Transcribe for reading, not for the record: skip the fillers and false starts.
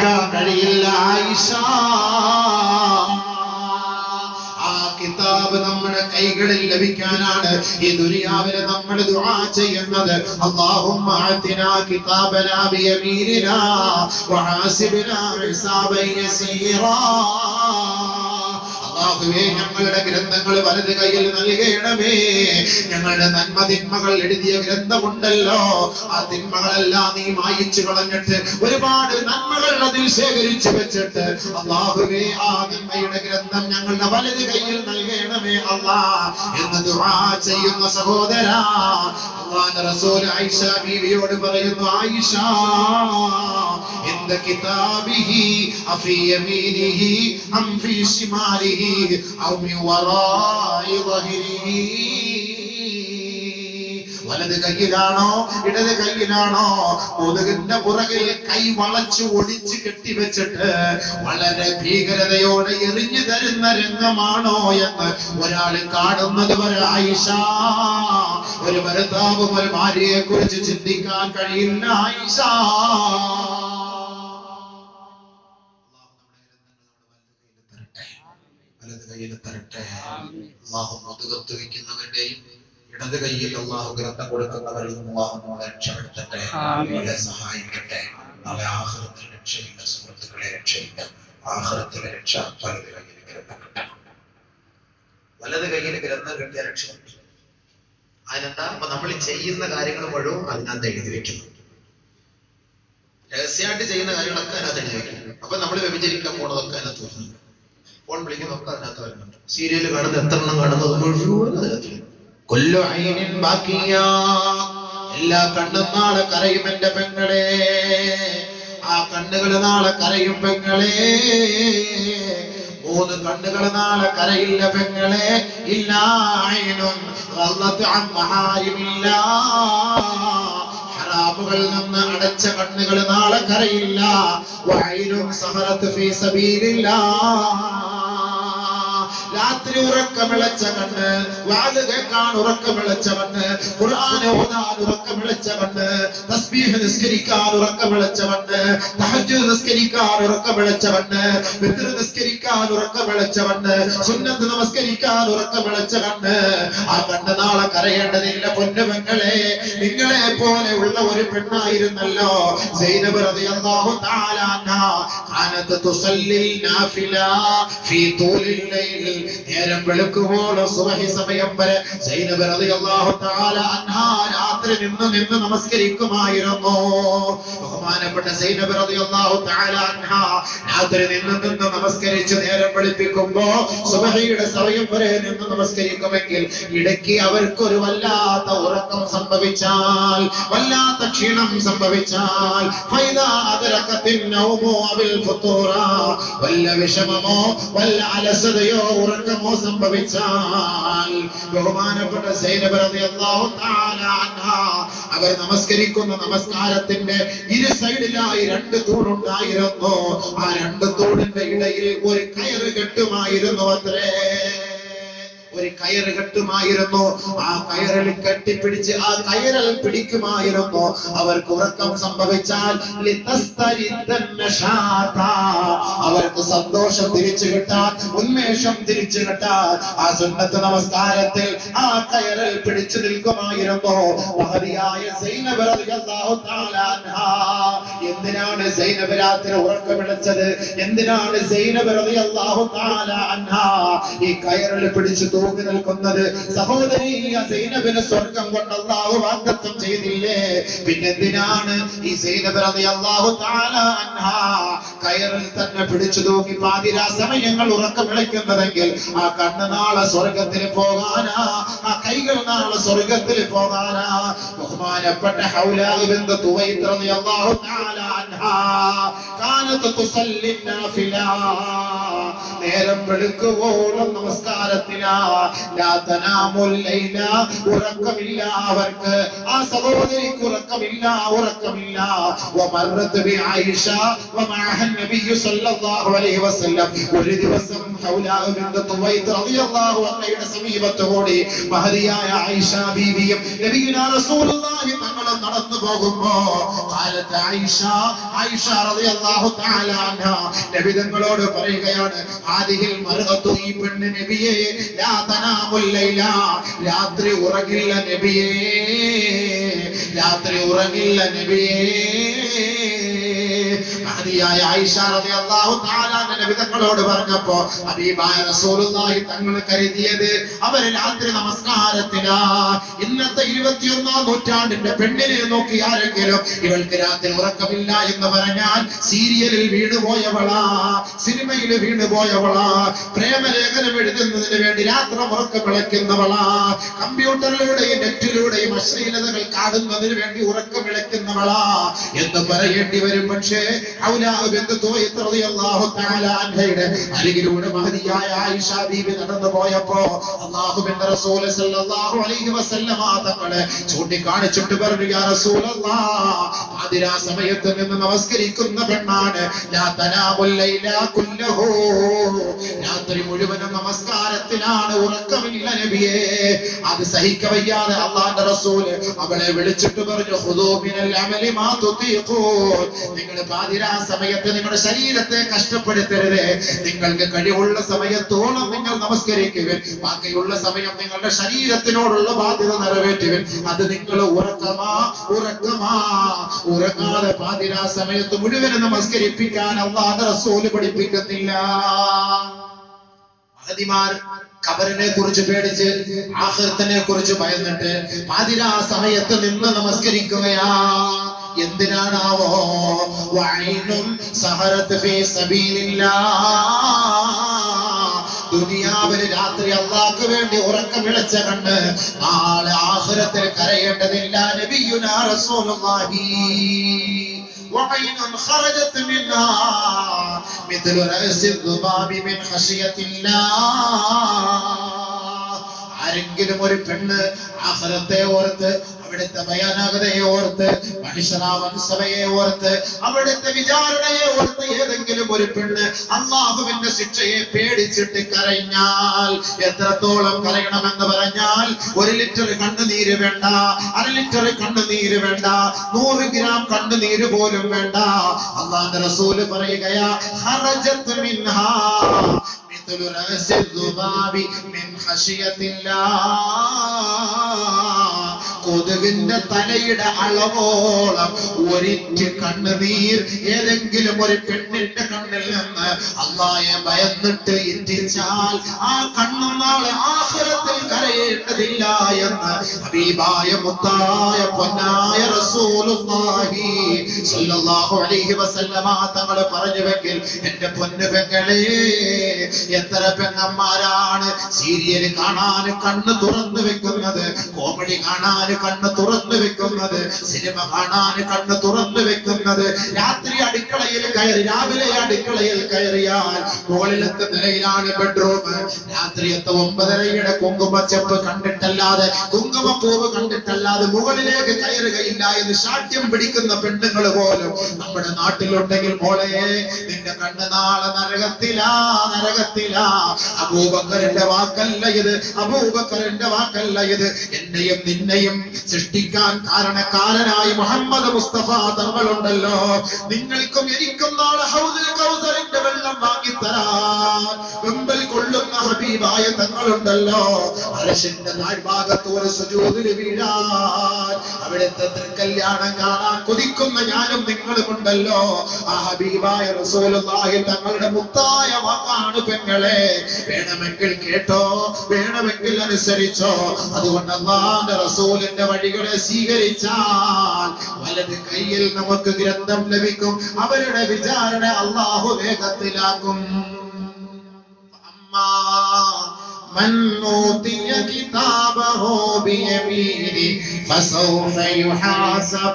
വായിക്കാൻ കഴിയില്ല ആയിഷ. കിതാബ് നമ്മുടെ കൈകളിൽ ലഭിക്കാനാണ് ഈ ദുനിയാവിൽ നമ്മൾ ദുആ ചെയ്യുന്നത്. അല്ലാഹുമ്മ ആതിനാ കിതാബനാ ബിയമീനിനാ വഹാസിബ്നാ ഹിസാബൻ യസീറാ. അല്ലാഹുവേ, ഞങ്ങളുടെ ഗ്രന്ഥങ്ങൾ വലത് കൈയിൽ നൽകണമേ. ഞങ്ങളുടെ നന്മ തിന്മകൾ എഴുതിയ ഗ്രന്ഥമുണ്ടല്ലോ, ആ തിന്മകളെല്ലാം നീ മായിച്ചു കളഞ്ഞിട്ട് ഒരുപാട് നന്മകൾ അതിൽ ശേഖരിച്ചു വെച്ചിട്ട് അല്ലാഹുവേ, ആ നന്മയുടെ ഗ്രന്ഥം ഞങ്ങളുടെ വലത് കൈയിൽ നൽകണമേ അല്ലാഹ് എന്ന് ദുആ ചെയ്യുന്ന സഹോദരാ, അല്ലാഹുവിന്റെ റസൂൽ ആയിഷ ബീവിയോട് പറയുന്നു, ആയിഷ ഇന്ദ കിതാബിഹി അഫി യമീനിഹി അം ഫി ശിമാലിഹി ഔ മിൻ വറാഇ ളഹ്രിഹി. വലത് കൈയിലാണോ ഇടത് കൈയിലാണോ, മുതുകിന്റെ പുറകിൽ കൈ വളച്ചു ഒടിച്ച് കെട്ടിവെച്ചിട്ട് വളരെ ഭീകരതയോടെ എറിഞ്ഞു തരുന്ന രംഗമാണോ എന്ന് ഒരാൾ കാണുന്നത് വരെ ആയിഷ, ഒരു ഭർത്താവും ഒരു ഭാര്യയെ കുറിച്ച് ചിന്തിക്കാൻ കഴിയില്ല ആയിഷ. വലത് കൈയിൽ തരട്ടെ. അല്ലാഹു മുതുകത്ത് വയ്ക്കുന്നവരുടെയും ഇടത് കൈയിൽ അല്ലാഹു ഗ്രന്ഥം കൊടുക്കുന്നവരിൽ അല്ലാഹു നമ്മളെ രക്ഷപ്പെടുത്തട്ടെ, നമ്മളെ സഹായിക്കട്ടെ. നാളെ ആഖിറത്തിൽ രക്ഷയില്ല സുഹൃത്തുക്കളെ, രക്ഷയില്ല. ആഖിറത്തിലെ രക്ഷ വലത് കൈയിൽ ഗ്രന്ഥം കിട്ടണം. വലത് കൈയിൽ ഗ്രന്ഥം കിട്ടിയ രക്ഷപ്പെട്ടു. അതിനെന്താ? അപ്പൊ നമ്മൾ ചെയ്യുന്ന കാര്യങ്ങൾ മുഴുവൻ അതിനകത്ത് എഴുതി വെക്കുന്നു. രഹസ്യമായിട്ട് ചെയ്യുന്ന കാര്യങ്ങളൊക്കെ അതിനകത്ത് എഴുതി വെക്കുന്നു. അപ്പൊ നമ്മൾ വ്യഭിചരിക്കാൻ പോണതൊക്കെ അതിനകത്ത് വരുന്നുണ്ട്. ഫോൺ വിളിക്കുന്നതൊക്കെ അതിനകത്ത് വരുന്നുണ്ട്. സീരിയൽ കാണുന്ന എത്രണ്ണം കാണുന്നത് മുഴുവൻ അതിനകത്ത്. കൊല്ലു ഐനിൻ ബാക്കിയ, എല്ലാ കണ്ണും നാളെ കരയും എന്റെ പെങ്ങളെ. ആ കണ്ണുകൾ നാളെ കരയും പെങ്ങളെ. 3 കണ്ണുകൾ നാളെ കരയില്ല പെങ്ങളെ. ഇല്ലാ ഐനുൻ ഗല്ലത് അൻ മഹാരിമില്ലാഹ്, ഹറാമുകളിൽ നിന്ന് അടച്ച കണ്ണുകൾ നാളെ കരയില്ല. വഐനുൻ സഹറത് ഫീ സബീലില്ലാഹ്, രാത്രി ഉറക്കമിളച്ച കണ്ണ്, വാല് കേൾക്കാൻ ഉറക്കമിളച്ച കണ്ണ്, ഖുർആൻ ഓതാൻ ഉറക്കമിളച്ച കണ്ണ്, തസ്ബീഹ് നിസ്കരിക്കാൻ ഉറക്കമിളച്ച കണ്ണ്, തഹജ്ജുദ് നിസ്കരിക്കാൻ ഉറക്കമിളച്ച കണ്ണ്, വിത്ർ നിസ്കരിക്കാൻ ഉറക്കമിളച്ച കണ്ണ്, സുന്നത്ത് നമസ്കരിക്കാൻ ഉറക്കമിളച്ച കണ്ണ്. ആ കണ്ണ് നാളെ കരയേണ്ടതില്ല പൊന്നു പെങ്ങളെ. നിങ്ങളെ പോലെ ഉള്ള ഒരു പെണ്ണായിരുന്നല്ലോ സൈനബ് റളിയല്ലാഹു തആല അൻഹാ. കാനത്ത് തുസല്ലി നാഫില ഫീ തൂലിൽ ലൈൽ, നേരം വെളുക്കുവോളം സുബഹി സമയം വരെ സൈനബ് റളിയല്ലാഹു തആല അൻഹാ രാത്രി നിന്ന് നമസ്കരിക്കുമായിരുന്നു. ബഹുമാനപ്പെട്ട സൈനബ് റളിയല്ലാഹു തആല അൻഹാ രാത്രി നിന്ന് നമസ്കരിച്ച് നേരം വെളുപ്പിക്കുമ്പോ സുബഹിയുടെ സമയം വരെ നിന്ന് നമസ്കരിക്കുമെങ്കിൽ ഇടയ്ക്ക് അവർക്കൊരു വല്ലാത്ത ഉറക്കം സംഭവിച്ചാൽ, വല്ലാത്ത ക്ഷീണം സംഭവിച്ചാൽ, ഫൈദാ അദ്റകത്തിൻ നൗമു അവിൽ ഫുതൂറ, വല്ല വിഷമമോ വല്ല അലസതയോ ഉറക്കമോ സംഭവിച്ചാൽ ബഹുമാനപ്പെട്ട സൈനബ് റളിയല്ലാഹു തആല അൻഹാ അവർ നമസ്കരിക്കുന്ന നമസ്കാരത്തിന്റെ ഇരു സൈഡിലായി 2 തൂണുണ്ടായിരുന്നു. ആ 2 തൂണിന്റെ ഇടയിൽ ഒരു കയറ് കെട്ടുമായിരുന്നു അത്രേ. ഒരു കയറ് കെട്ടുമായിരുന്നു. ആ കയറിൽ കെട്ടിപ്പിടിച്ച് ആ കയറിൽ പിടിക്കുമായിരുന്നു. അവർക്ക് ഉറക്കം സംഭവിച്ചാൽ അവർക്ക് സന്തോഷം തിരിച്ചു കിട്ടാൻ, ഉന്മേഷം തിരിച്ചു കിട്ടാൻ ആ സുന്നത്ത് നമസ്കാരത്തിൽ ആ കയറിൽ പിടിച്ചു നിൽക്കുമായിരുന്നു മഹതിയായ സൈനബ് റളിയല്ലാഹു തആല അൻഹാ. എന്തിനാണ് സൈനബ് രാത്രി ഉറക്കമിളച്ചത്? എന്തിനാണ് സൈനബ് റളിയല്ലാഹു തആല അൻഹാ ഈ കയറിൽ പിടിച്ചു തൂങ്ങി നിൽക്കുന്നത്? സഹോദരി, സൈനബിന് സ്വർഗം കൊണ്ട് അല്ലാഹു വാഗ്ദത്തം ചെയ്തില്ലേ? പിന്നെന്തിനാണ് ഈ സൈനബ് റളിയല്ലാഹു തആല അൻഹാ കയറിൽ തന്നെ പിടിച്ചു തൂങ്ങി പാതിരാ സമയങ്ങൾ ഉറക്കമിളയ്ക്കുന്നതെങ്കിൽ ആ കണ്ണ് നാളെ സ്വർഗത്തിൽ പോകാനാ, ആ കൈകൾ നാളെ സ്വർഗത്തിൽ പോകാനാ. ബഹുമാനപ്പെട്ട ഹൗലാ ബിൻത് തുവൈത്ത് റളിയല്ലാഹു തആല അൻഹാ കാനത്ത് തുസല്ലി നാഫില. നേരം വെളുക്കുവോളം നമസ്കാരത്തിലാ. ലാ തനാമുൽ ലൈല, ഉറക്കമില്ല അവർക്ക്, ആ സഹോദരിക്ക് ഉറക്കമില്ല. വമറത് ബി ആയിഷ വമഅഹ നബി സല്ലല്ലാഹു അലൈഹി വസല്ലം. ഒരു ദിവസം ഹൗലാ ബിൻത് തുവൈത്ത് റളിയല്ലാഹു അൻഹയുടെ സമീപത്തോടി മഹദിയായ ആയിഷ ബീവിയും നബിയുനാ റസൂലുള്ളാഹി തങ്ങളും നടന്നു പോകുമ്പോ ഖാലത്ത് ആയിഷ റളിയല്ലാഹു തആല അൻഹ നബി തങ്ങളോട് പറയുകയാണ്, ഹാദിഹിൽ മർഅതു, ഈ പെണ്ണ് നബിയേ, ലാ തനാമുൽ ലൈല, രാത്രി ഉറങ്ങില്ല നബിയേ, രാത്രി ഉറങ്ങില്ല നബിയേ. മഹദിയായ ആയിഷ റളിയല്ലാഹു തആല നബി തങ്ങളോട് പറഞ്ഞപ്പോ ഹബീബായ റസൂലുള്ളാഹി തങ്ങൾ കരുതിയത് അവർ രാത്രി നമസ്കാരത്തിലാ. ഇന്നത്തെ 21ാം നൂറ്റാണ്ടിന്റെ പെണ്ണിനെ നോക്കി ആരെങ്കിലും ഇവൾക്ക് രാത്രി ഉറക്കമില്ല എന്ന് പറഞ്ഞാൽ സീരിയലിൽ വീണുപോയവളാ, സിനിമയിൽ വീണുപോയവളാ, പ്രേമലേഖനം എഴുതുന്നതിന് വേണ്ടി രാത്രി ഉറക്കം വിളക്കുന്നവളാ, കമ്പ്യൂട്ടറിലൂടെയും നെറ്റിലൂടെയും അശ്ലീലതകൾ കാണുന്നതിന് വേണ്ടി ഉറക്കം വിളക്കുന്നവളാ എന്ന് പറയേണ്ടി വരും. പക്ഷേ ഹൗലാ ബിൻത് തുവൈത്ത് റളിയല്ലാഹു തആല അൻഹയുടെ അരികിലൂടെ മഹദിയായ ആയിഷ ബീവി നടന്നു പോയപ്പോ അല്ലാഹുവിന്റെ റസൂൽ സല്ലല്ലാഹു അലൈഹി വസല്ലമ തങ്ങളെ ചൂണ്ടിക്കാണിച്ചിട്ട് പറഞ്ഞു, യാ റസൂലല്ലാഹ്, ആദിരാ സമയത്ത് നിന്ന് നമസ്കരിക്കുന്ന പെണ്ണാണ്. ലാ തനാമുൽ ലൈല കുല്ലഹു, രാത്രി മുഴുവനും നമസ്കാരത്തിലാണ്, ഉറക്കമില്ല നബിയേ. അത് സഹിക്കവയ്യാതെ അല്ലാഹുവിന്റെ റസൂൽ അവളെ വിളിച്ചിട്ട് പറഞ്ഞു, ഖുദൂ മിനൽ അമലി മാ തുതീഖൂൻ, നിങ്ങൾ പാതിരാ സമയത്ത് നിങ്ങളുടെ ശരീരത്തെ കഷ്ടപ്പെടുത്തരുത്. നിങ്ങൾക്ക് കഴിവുള്ള സമയത്തോളം നിങ്ങൾ നമസ്കരിക്കുവിൻ, ബാക്കിയുള്ള സമയം നിങ്ങളുടെ ശരീരത്തിനോടുള്ള ബാധ്യത നിറവേറ്റുവിൻ. അത് നിങ്ങൾ ഉറങ്ങാതെ പാതിരാ സമയത്ത് മുഴുവൻ നമസ്കരിപ്പിക്കാൻ അല്ലാഹുവിന്റെ റസൂൽ പഠിപ്പിക്കുന്നില്ല. മഹദിമാർ ഖബറിനെ കുറിച്ച് പേടിച്ച്, ആഖിറത്തിനെ കുറിച്ച് ഭയന്നിട്ട് പാതിരാ സമയത്ത് നിന്ന് നമസ്കരിക്കുകയാ. എന്തിനാണാവോ? വഅൈനും സഹറത്ത് ഫീ സബീലില്ലാഹ്, ദുനിയാവിൽ രാത്രി അല്ലാഹുവിന് വേണ്ടി ഉറക്കം വിളിച്ച കണ്ണ് നാളെ ആഖിറത്തിൽ കരയേണ്ടതില്ല. നബിയുനാ റസൂലുള്ളാഹി وعين خرجت منها مثل رأس الذباب من خشية الله. ആരെങ്കിലും ഒരു പെണ്ണ് ആഖിറത്തെ ഓർത്ത്, അവിടുത്തെ ഭയാനകതയെ ഓർത്ത്, മനുഷ്യരാവൻസഭയെ ഓർത്ത്, അവിടുത്തെ വിചാരണയെ ഓർത്ത് ഏതെങ്കിലും ഒരു പെണ്ണ് അല്ലാഹുവിന്റെ ശിക്ഷയെ പേടിച്ചിട്ട് കരഞ്ഞാൽ, എത്രത്തോളം കരയണമെന്ന് പറഞ്ഞാൽ 1 ലിറ്റർ കണ്ണുനീര് വേണ്ട, 1/2 ലിറ്റർ കണ്ണുനീര് വേണ്ട, 100 ഗ്രാം കണ്ണുനീര് പോലും വേണ്ട. അല്ലാഹുവിന്റെ റസൂല് പറയുകയാ, ഖറജത് മിൻഹാ മിത്ലു റഅസിൽ ദുബാബി മിൻ ഖശിയത്തില്ലാഹ്, കൊതുകിന്റെ തലയുടെ അളവോളം ഒരിറ്റ് കണ്ണുനീർ ഏതെങ്കിലും ഒരു പെണ്ണിന്റെ കണ്ണിൽ നിന്ന് അല്ലാഹയെ ഭയന്നിട്ട് ഇറ്റിച്ചാൽ ആ കണ്ണു നാളെ ആഖിറത്തിൽ കരയേണ്ടതില്ല എന്ന് ഹബീബായ മുത്തായ പൊന്നായ റസൂലുള്ളാഹി സ്വല്ലല്ലാഹു അലൈഹി വസല്ലമ തങ്ങൾ പറഞ്ഞുവെങ്കിൽ എന്റെ പൊന്നു പെങ്ങളെ, എത്ര പെങ്ങന്മാരാണ് സീരിയൽ കാണാൻ കണ്ണ് തുറന്നു വെക്കുന്നത്, കോമഡി കാണാൻ കണ്ണ് തുറന്നു വെക്കുന്നത്, സിനിമ കാണാൻ കണ്ണ് തുറന്നു വെക്കുന്നത്. രാത്രി അടുക്കളയിൽ കയറി, രാവിലെ അടുക്കളയിൽ കയറിയാൽ മുകളിലത്തെ നിലയിലാണ് ബെഡ്റൂം. രാത്രിയത്തെ 9:30 കുങ്കുമച്ചപ്പ് കണ്ടിട്ടല്ലാതെ, കുങ്കുമപ്പൂവ് കണ്ടിട്ടല്ലാതെ മുകളിലേക്ക് കയറുകയില്ല എന്ന് ശാഠ്യം പിടിക്കുന്ന പെണ്ണുങ്ങൾ പോലും നമ്മുടെ നാട്ടിലുണ്ടെങ്കിൽ, മോളെ നിന്റെ കണ്ണ് നാളെ നരകത്തിലാ. അബൂബക്കറിന്റെ വാക്കല്ല ഇത്, അബൂബക്കറിന്റെ വാക്കല്ല ഇത്. എന്നെയും നിന്നെയും സൃഷ്ടിക്കാൻ കാരണക്കാരനായി മുഹമ്മദ് മുസ്തഫ തങ്ങളുണ്ടല്ലോ. നിങ്ങൾക്കും എനിക്കും നാളെ ഹൗദുൽ കൗസറിന്റെ വെള്ളം വാങ്ങിത്തരാൻ വെമ്പൽ കൊള്ളുന്ന ഹബീബായ തങ്ങളുണ്ടല്ലോ. അർശിന്റെ താഴ്ഭാഗത്ത് ഒരു സുജൂദിന് വീഴാൻ, അവിടുത്തെ തൃക്കല്യാണം കാണാൻ കൊതിക്കുന്ന ഞാനും നിങ്ങളുമുണ്ടല്ലോ. ആ ഹബീബായ റസൂലുള്ളാഹി തങ്ങളുടെ മുത്തായ വാക്കാണ് പെങ്ങളെ. വേണമെങ്കിൽ കേട്ടോ, വേണമെങ്കിൽ അനുസരിച്ചോ. അതുകൊണ്ട് അല്ലാഹുവിന്റെ റസൂലിന്റെ വഴികളെ സ്വീകരിച്ചാൽ വലത് കയ്യിൽ നമുക്ക് ഗ്രന്ഥം ലഭിക്കും. അവരുടെ വിചാരണ അല്ലാഹു വേഗത്തിലാക്കും. من أوتي كتابه بيمينه فسوف يحاسب